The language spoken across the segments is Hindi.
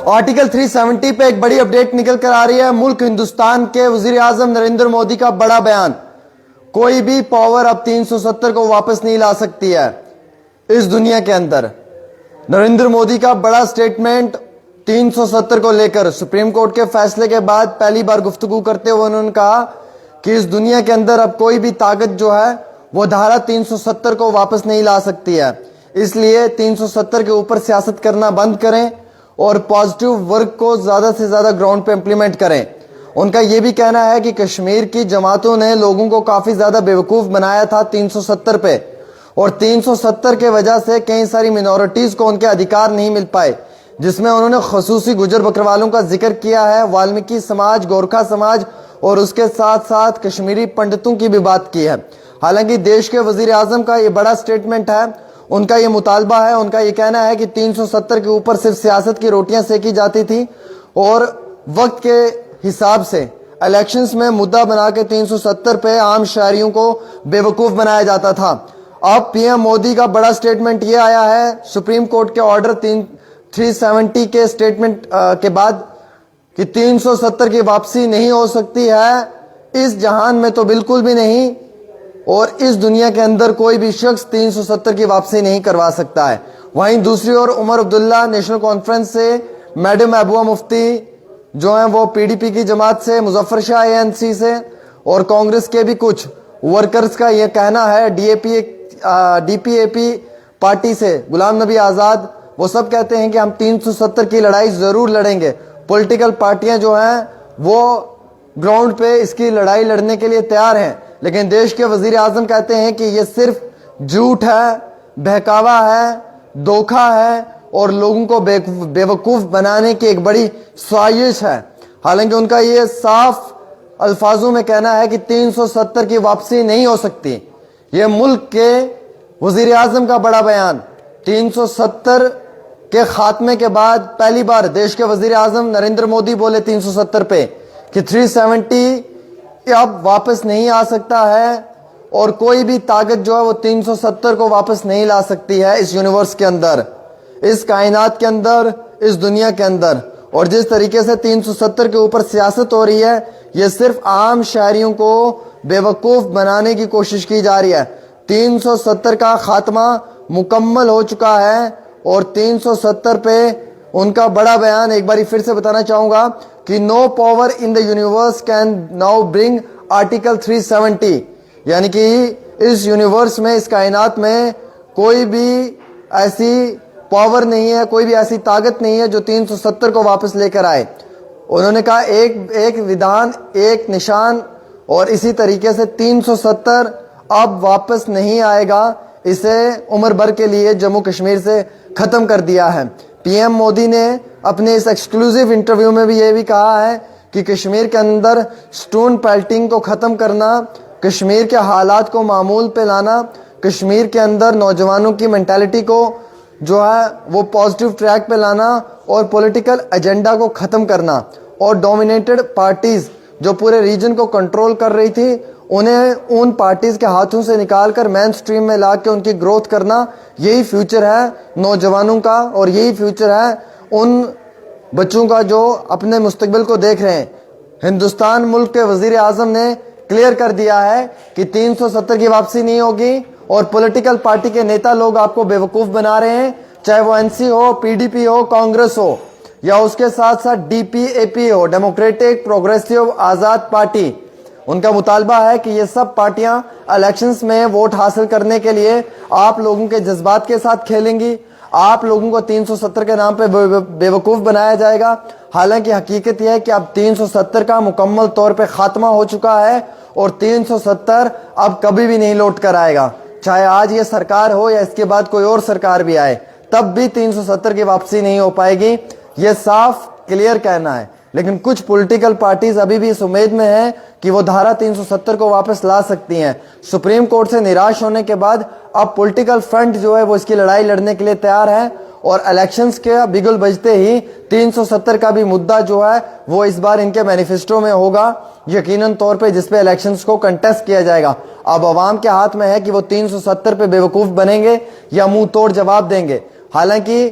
आर्टिकल 370 पे एक बड़ी अपडेट निकल कर आ रही है। मुल्क हिंदुस्तान के वजीर आजम नरेंद्र मोदी का बड़ा बयान, कोई भी पावर अब 370 को वापस नहीं ला सकती है इस दुनिया के अंदर। नरेंद्र मोदी का बड़ा स्टेटमेंट 370 को लेकर सुप्रीम कोर्ट के फैसले के बाद पहली बार गुफ्तगू करते हुए उन्होंने कहा कि इस दुनिया के अंदर अब कोई भी ताकत जो है वो धारा 370 को वापस नहीं ला सकती है। इसलिए 370 के ऊपर सियासत करना बंद करें और पॉजिटिव वर्क को ज्यादा से ज्यादा ग्राउंड पे इंप्लीमेंट करें। उनका यह भी कहना है कि कश्मीर की जमातों ने लोगों को काफी ज्यादा बेवकूफ बनाया था 370 पे, और 370 के वजह से कई सारी मिनॉरिटीज को उनके अधिकार नहीं मिल पाए, जिसमें उन्होंने खसूसी गुजर बकरवालों का जिक्र किया है, वाल्मीकि समाज, गोरखा समाज और उसके साथ साथ कश्मीरी पंडितों की भी बात की है। हालांकि देश के वजीर आजम का ये बड़ा स्टेटमेंट है, उनका ये मुतालबा है, उनका ये कहना है कि 370 के ऊपर सिर्फ सियासत की रोटियां सेकी जाती थी और वक्त के हिसाब से इलेक्शंस में मुद्दा बना के 370 पे आम शहरियों को बेवकूफ बनाया जाता था। अब पीएम मोदी का बड़ा स्टेटमेंट ये आया है सुप्रीम कोर्ट के ऑर्डर 370 के स्टेटमेंट के बाद कि 370 की वापसी नहीं हो सकती है, इस जहान में तो बिल्कुल भी नहीं, और इस दुनिया के अंदर कोई भी शख्स 370 की वापसी नहीं करवा सकता है। वहीं दूसरी ओर उमर अब्दुल्ला नेशनल कॉन्फ्रेंस से, मैडम महबूबा मुफ्ती जो हैं वो पीडीपी की जमात से, मुजफ्फर शाह एएनसी से और कांग्रेस के भी कुछ वर्कर्स का यह कहना है, डीपीएपी पार्टी से गुलाम नबी आजाद, वो सब कहते हैं कि हम 370 की लड़ाई जरूर लड़ेंगे। पॉलिटिकल पार्टियां जो हैं वो ग्राउंड पे इसकी लड़ाई लड़ने के लिए तैयार हैं, लेकिन देश के वजीर आजम कहते हैं कि ये सिर्फ झूठ है, बहकावा है, धोखा है और लोगों को बेवकूफ बनाने की एक बड़ी साजिश है। हालांकि उनका ये साफ अल्फाजों में कहना है कि 370 की वापसी नहीं हो सकती। ये मुल्क के वजीर आजम का बड़ा बयान। 370 के खात्मे के बाद पहली बार देश के वजीर आजम नरेंद्र मोदी बोले 370 पे कि 370 अब वापस नहीं आ सकता है और कोई भी ताकत जो है वो 370 को वापस नहीं ला सकती है इस यूनिवर्स के अंदर, इस कायनात के अंदर, इस दुनिया के अंदर। और जिस तरीके से 370 के ऊपर सियासत हो रही है, ये सिर्फ आम शहरियों को बेवकूफ बनाने की कोशिश की जा रही है। 370 का खात्मा मुकम्मल हो चुका है और 370 पे उनका बड़ा बयान एक बार फिर से बताना चाहूंगा कि no power in the universe can now bring article 370, यानी कि इस यूनिवर्स में, इस कायनात में कोई भी ऐसी पावर नहीं है, कोई भी ऐसी ताकत नहीं है जो 370 को वापस लेकर आए। उन्होंने कहा एक विधान, एक निशान, और इसी तरीके से 370 अब वापस नहीं आएगा। इसे उम्र भर के लिए जम्मू कश्मीर से खत्म कर दिया है। पीएम मोदी ने अपने इस एक्सक्लूसिव इंटरव्यू में भी ये भी कहा है कि कश्मीर के अंदर स्टोन पेल्टिंग को खत्म करना, कश्मीर के हालात को मामूल पे लाना, कश्मीर के अंदर नौजवानों की मेंटालिटी को जो है वो पॉजिटिव ट्रैक पे लाना और पॉलिटिकल एजेंडा को खत्म करना, और डोमिनेटेड पार्टीज जो पूरे रीजन को कंट्रोल कर रही थी उन्हें उन पार्टीज के हाथों से निकालकर मेन स्ट्रीम में ला के उनकी ग्रोथ करना, यही फ्यूचर है नौजवानों का और यही फ्यूचर है उन बच्चों का जो अपने मुस्तकबिल को देख रहे हैं। हिंदुस्तान मुल्क के वजीर आजम ने क्लियर कर दिया है कि 370 की वापसी नहीं होगी और पॉलिटिकल पार्टी के नेता लोग आपको बेवकूफ बना रहे हैं, चाहे वो एनसी हो, पीडीपी हो, कांग्रेस हो या उसके साथ साथ डीपीएपी हो, डेमोक्रेटिक प्रोग्रेसिव आजाद पार्टी। उनका मुतालबा है कि ये सब पार्टियां इलेक्शंस में वोट हासिल करने के लिए आप लोगों के जज्बात के साथ खेलेंगी, आप लोगों को 370 के नाम पे बेवकूफ बनाया जाएगा। हालांकि हकीकत यह है कि अब 370 का मुकम्मल तौर पे खात्मा हो चुका है और 370 अब कभी भी नहीं लौट कर आएगा, चाहे आज ये सरकार हो या इसके बाद कोई और सरकार भी आए, तब भी 370 की वापसी नहीं हो पाएगी। ये साफ क्लियर कहना है। लेकिन कुछ पॉलिटिकल पार्टीज अभी भी इस उम्मीद में हैं कि वो धारा 370 को वापस ला सकती हैं। सुप्रीम कोर्ट से निराश होने के बाद अब पॉलिटिकल फ्रंट जो है वो इसकी लड़ाई लड़ने के लिए तैयार है और इलेक्शंस के बिगुल बजते ही 370 का भी मुद्दा जो है वो इस बार इनके मैनिफेस्टो में होगा यकीनन तौर पे, जिसपे इलेक्शंस को कंटेस्ट किया जाएगा। अब अवाम के हाथ में है कि वो 370 पे बेवकूफ बनेंगे या मुंह तोड़ जवाब देंगे। हालांकि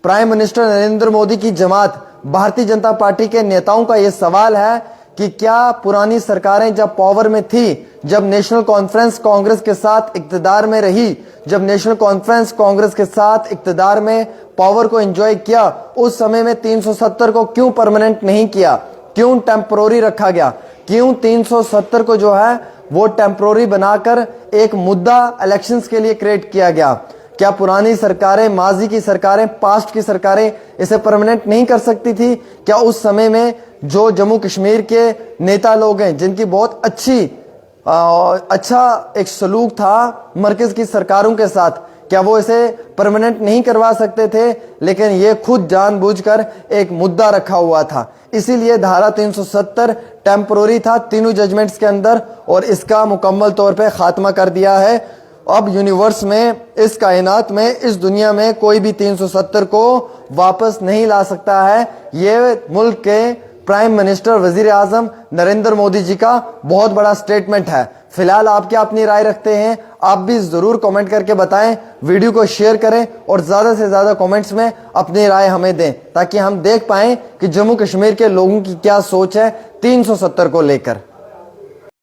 प्राइम मिनिस्टर नरेंद्र मोदी की जमात भारतीय जनता पार्टी के नेताओं का यह सवाल है कि क्या पुरानी सरकारें जब पावर में थी, जब नेशनल कॉन्फ्रेंस कांग्रेस के साथ इक्तदार में रही, जब नेशनल कॉन्फ्रेंस कांग्रेस के साथ इक्तदार में पावर को एंजॉय किया, उस समय में 370 को क्यों परमानेंट नहीं किया, क्यों टेम्पोररी रखा गया, क्यों 370 को जो है वो टेम्पोररी बनाकर एक मुद्दा इलेक्शंस के लिए क्रिएट किया गया? क्या पुरानी सरकारें, माजी की सरकारें, पास्ट की सरकारें इसे परमानेंट नहीं कर सकती थी? क्या उस समय में जो जम्मू कश्मीर के नेता लोग हैं, जिनकी बहुत अच्छा एक सलूक था मरकज की सरकारों के साथ, क्या वो इसे परमानेंट नहीं करवा सकते थे? लेकिन ये खुद जानबूझकर एक मुद्दा रखा हुआ था। इसीलिए धारा 370 टेम्पोररी था तीनों जजमेंट्स के अंदर, और इसका मुकम्मल तौर पे खात्मा कर दिया है। अब यूनिवर्स में, इस कायनात में, इस दुनिया में कोई भी 370 को वापस नहीं ला सकता है। ये मुल्क के प्राइम मिनिस्टर, वजीर आजम नरेंद्र मोदी जी का बहुत बड़ा स्टेटमेंट है। फिलहाल आप क्या अपनी राय रखते हैं? आप भी जरूर कमेंट करके बताएं, वीडियो को शेयर करें और ज्यादा से ज्यादा कमेंट्स में अपनी राय हमें दें, ताकि हम देख पाएं कि जम्मू कश्मीर के लोगों की क्या सोच है 370 को लेकर।